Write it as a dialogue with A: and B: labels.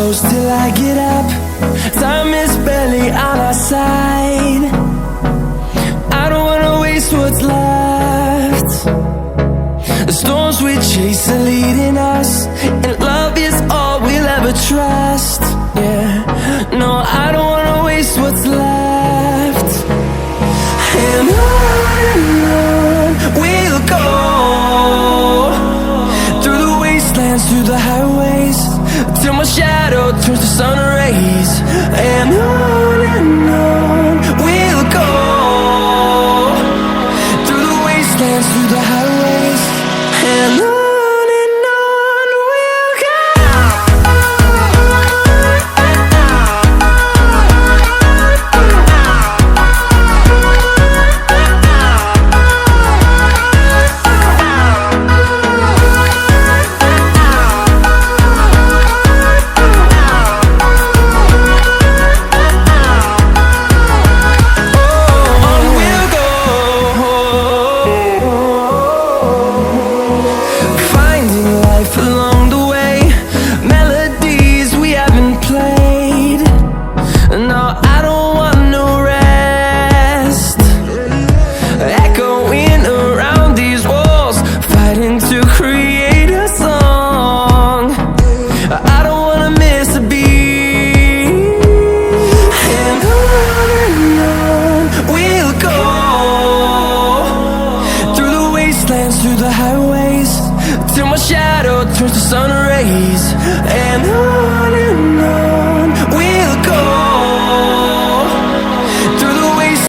A: close till I get up. Time is barely on our side. I don't wanna waste what's left. The storms we chase are leading us, and love is all we'll ever trust. Yeah, no, I don't wanna waste what's left. And on we'll go, through the wastelands, through the highways, till my shadow turns to sun rays. And on we'll go, through the wastelands, through the highways, and on we'll go. Through the highways, till my shadow turns to sun rays. And on